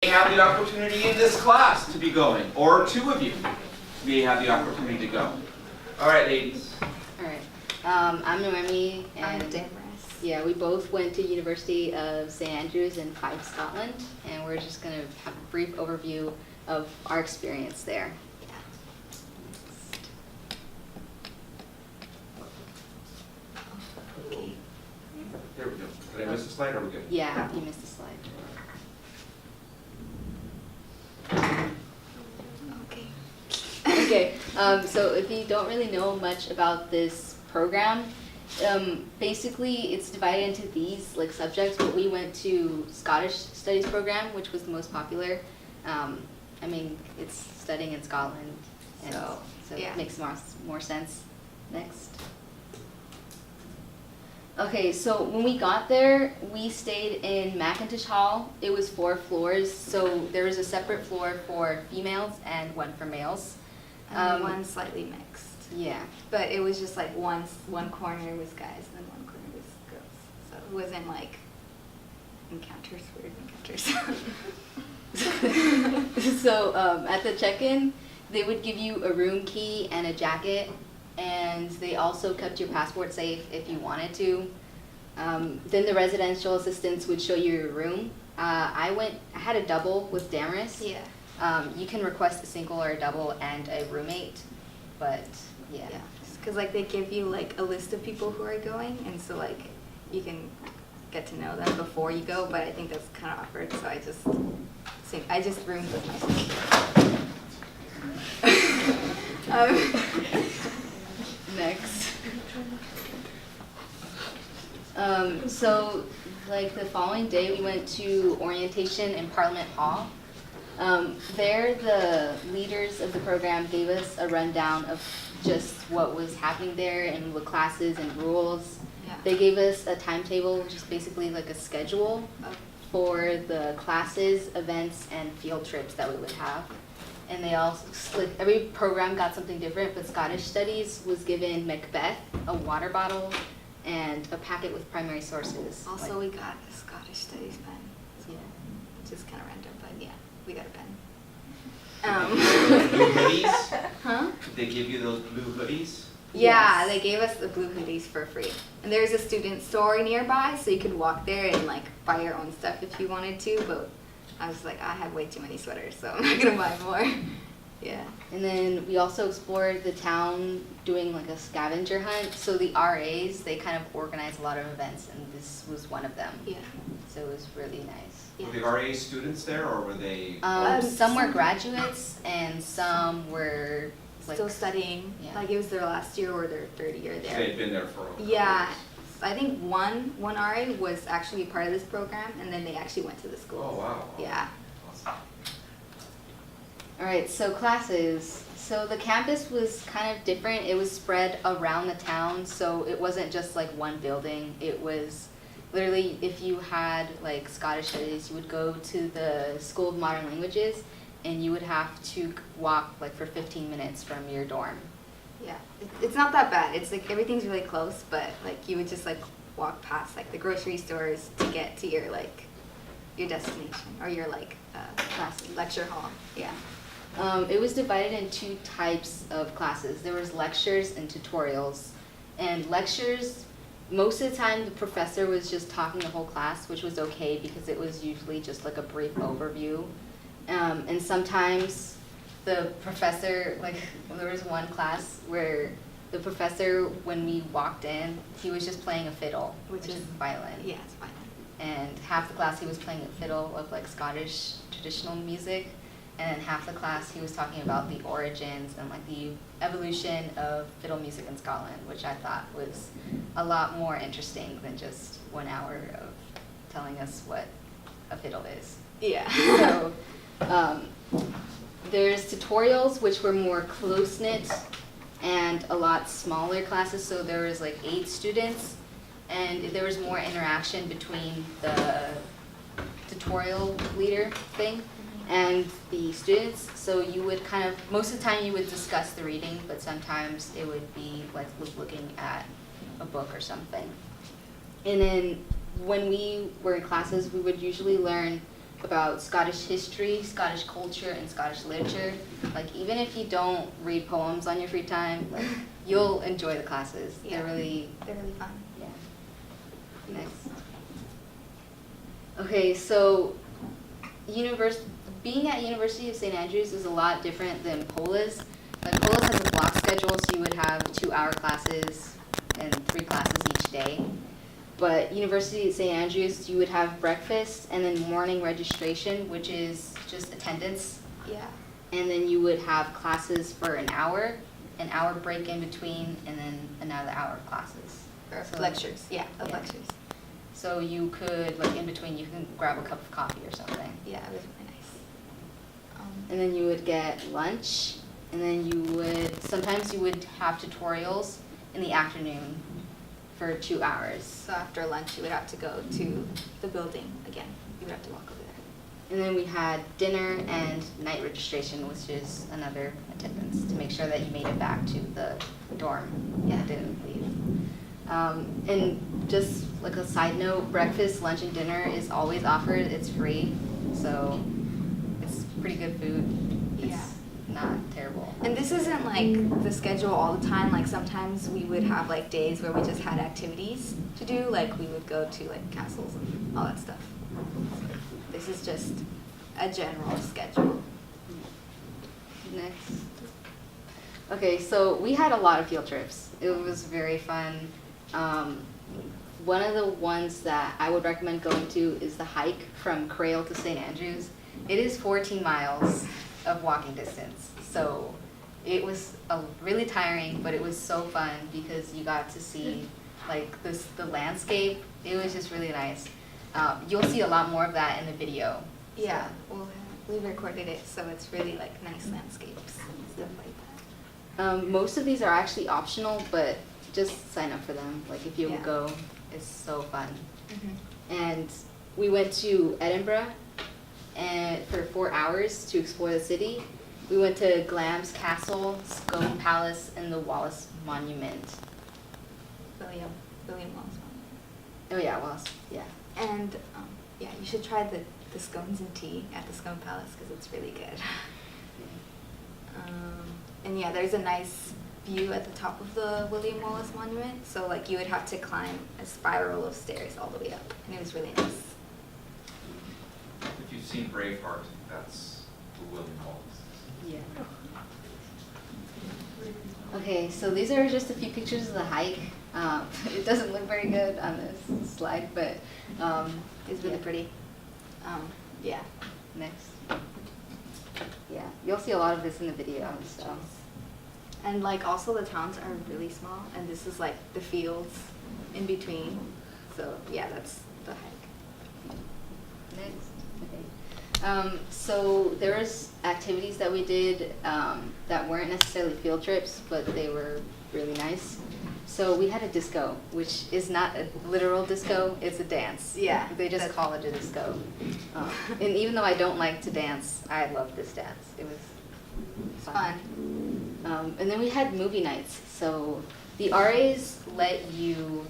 have the opportunity in this class to be going, or two of you may have the opportunity to go. All right, ladies. All right. I'm Noemi, I'm and Damaris. yeah, we both went to University of St Andrews in Fife, Scotland, and we're just going to have a brief overview of our experience there. Okay. There we go. Did I miss a slide, or are we good? Yeah, you missed a slide. Okay. Okay, so if you don't really know much about this program, basically it's divided into these like subjects, but we went to Scottish Studies program, which was the most popular. I mean, it's studying in Scotland, and so yeah. it makes more sense. Next. Okay, so when we got there, we stayed in Mackintosh Hall. It was 4 floors, so there was a separate floor for females and one for males. And one slightly mixed. Yeah. But it was just like one corner was guys and then one corner was girls. So it wasn't like weird encounters. So at the check-in, they would give you a room key and a jacket, and they also kept your passport safe if you wanted to. Then the residential assistants would show you your room. I had a double with Damaris. Yeah. You can request a single or a double and a roommate, but yeah. Yeah. Because like they give you like a list of people who are going, and so like you can get to know them before you go. But I think that's kind of awkward, so I just roomed with myself. Next. So like the following day we went to orientation in Parliament Hall. There the leaders of the program gave us a rundown of just what was happening there and what classes and rules. Yeah. They gave us a timetable, which is basically like a schedule for the classes, events, and field trips that we would have. And they also, like, every program got something different, but Scottish Studies was given Macbeth, a water bottle, and a packet with primary sources. Also, we got a Scottish Studies pen. So, Yeah. which is kind of random, but yeah, we got a pen. Blue hoodies? Huh? Did they give you those blue hoodies? Yeah, Yes. they gave us the blue hoodies for free. And there's a student store nearby, so you could walk there and like buy your own stuff if you wanted to, but I was like, I have way too many sweaters, so I'm not gonna buy more. Yeah. And then we also explored the town doing like a scavenger hunt. So the RAs, they kind of organize a lot of events, and this was one of them. Yeah. So it was really nice. Yeah. Were the RA students there, or were they? Some were graduates, and some were like Still studying. Yeah. Like it was their last year or their third year They there. had been there for a couple Yeah. years. I think one RA was actually part of this program, and then they actually went to the school. Oh, wow. Yeah. Awesome. All right, so classes. So the campus was kind of different. It was spread around the town, so it wasn't just like one building. It was literally, if you had like Scottish Studies, you would go to the School of Modern Languages, and you would have to walk like for 15 minutes from your dorm. Yeah, it's not that bad. It's like everything's really close, but like you would just like walk past like the grocery stores to get to your like your destination or your like class lecture hall. Yeah. It was divided in 2 types of classes. There was lectures and tutorials. And lectures, most of the time the professor was just talking the whole class, which was okay because it was usually just like a brief overview. And sometimes the professor, like there was one class where the professor, when we walked in, he was just playing a fiddle, which is violin. Yeah, it's violin. And half the class he was playing a fiddle of like Scottish traditional music, and then half the class he was talking about the origins and like the evolution of fiddle music in Scotland, which I thought was a lot more interesting than just 1 hour of telling us what a fiddle is. Yeah. So there's tutorials, which were more close-knit and a lot smaller classes. So there was like 8 students, and there was more interaction between the tutorial leader thing and the students. So you would kind of, most of the time you would discuss the reading, but sometimes it would be like looking at a book or something. And then when we were in classes, we would usually learn about Scottish history, Scottish culture, and Scottish literature. Like even if you don't read poems on your free time, like you'll enjoy the classes. Yeah. They're really fun. yeah. Next. Okay, so being at University of St. Andrews is a lot different than Pola's. Like Pola's has a block schedule, so you would have 2-hour classes and 3 classes each day. But University of St. Andrews, you would have breakfast and then morning registration, which is just attendance. Yeah. And then you would have classes for an hour break in between, and then another hour of classes. Or So- lectures. Yeah, Yeah. lectures. So you could, like in between, you can grab a cup of coffee or something. Yeah, it was really nice. And then you would get lunch, and then sometimes you would have tutorials in the afternoon for 2 hours. So after lunch, you would have to go to the building again. You would have to walk over there. And then we had dinner and night registration, which is another attendance to make sure that you made it back to the dorm. Yeah. Didn't leave. And just like a side note, breakfast, lunch, and dinner is always offered. It's free, so it's pretty good food. It's Yeah. not terrible. And this isn't like the schedule all the time. Like sometimes we would have like days where we just had activities to do. Like we would go to like castles and all that stuff. This is just a general schedule. Next. Okay, so we had a lot of field trips. It was very fun. One of the ones that I would recommend going to is the hike from Crail to St. Andrews. It is 14 miles of walking distance. So it was really tiring, but it was so fun because you got to see like the landscape. It was just really nice. You'll see a lot more of that in the video. Yeah, we recorded it, so it's really like nice landscapes and stuff like that. Most of these are actually optional, but just sign up for them. Like if you Yeah. would go, it's so fun. Mm-hmm. And we went to Edinburgh and for 4 hours to explore the city. We went to Glamis Castle, Scone Palace, and the Wallace Monument. William Wallace. Oh yeah, Wallace, yeah. And yeah, you should try the scones and tea at the Scone Palace because it's really good. And yeah, there's a nice view at the top of the William Wallace Monument. So like you would have to climb a spiral of stairs all the way up, and it was really nice. If you've seen Braveheart, that's the William Wallace. Yeah. Okay, so these are just a few pictures of the hike. It doesn't look very good on this slide, but It's really yeah. pretty. Yeah. Next. Yeah, you'll see a lot of this in the video, so. And like also the towns are really small, and this is like the fields in between. So yeah, that's the hike. Next. Okay. So there was activities that we did that weren't necessarily field trips, but they were really nice. So we had a disco, which is not a literal disco, it's a dance. Yeah, They just that's- call it a disco. And even though I don't like to dance, I love this dance. It was fun. And then we had movie nights. So the RAs let you,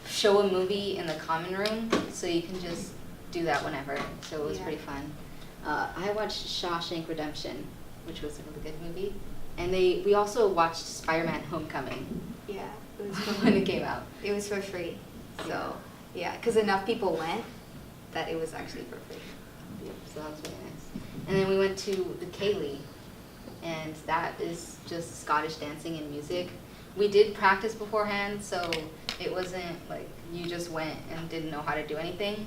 show a movie in the common room, so you can just do that whenever. So it was Yeah. pretty fun. I watched Shawshank Redemption, which was a really good movie. And we also watched Spider-Man Homecoming Yeah, it was when it came out. It was for free. So yeah, because enough people went that it was actually for free. Yep, so that was really nice. And then we went to the Ceilidh, and that is just Scottish dancing and music. We did practice beforehand, so it wasn't like you just went and didn't know how to do anything.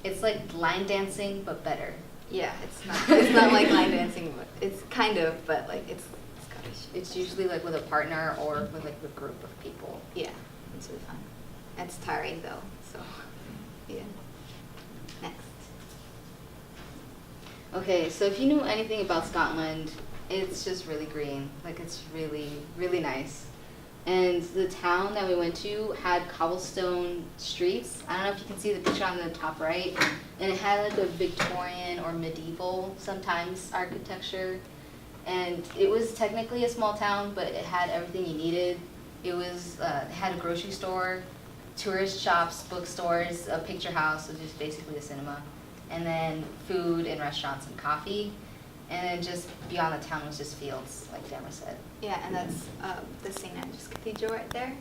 It's like line dancing, but better. Yeah, it's not like line dancing, but it's kind of, but like it's Scottish. It's usually like with a partner or with like a group of people. Yeah, it's really fun. It's tiring though, so yeah. Next. Okay, so if you knew anything about Scotland, it's just really green. Like it's really, really nice. And the town that we went to had cobblestone streets. I don't know if you can see the picture on the top right. And it had like a Victorian or medieval sometimes architecture. And it was technically a small town, but it had everything you needed. It had a grocery store, tourist shops, bookstores, a picture house, which is basically a cinema. and then food and restaurants and coffee. And then just beyond the town was just fields, like Damar said. Yeah, and that's the St. Andrew's Cathedral right there.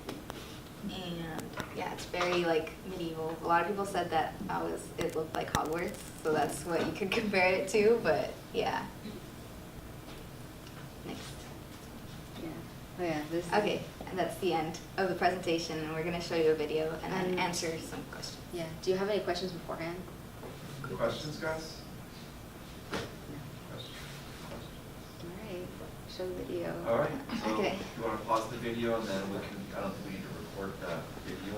And yeah, it's very like medieval. A lot of people said that it looked like Hogwarts, so that's what you could compare it to. But yeah. Next. Yeah. Oh yeah. This. Okay, and that's the end of the presentation, and we're gonna show you a video and then answer some questions. Yeah. Do you have any questions beforehand? Questions, guys? All right. Show the video. All right, so Okay. you want to pause the video and then we can, I don't think we need to record the video.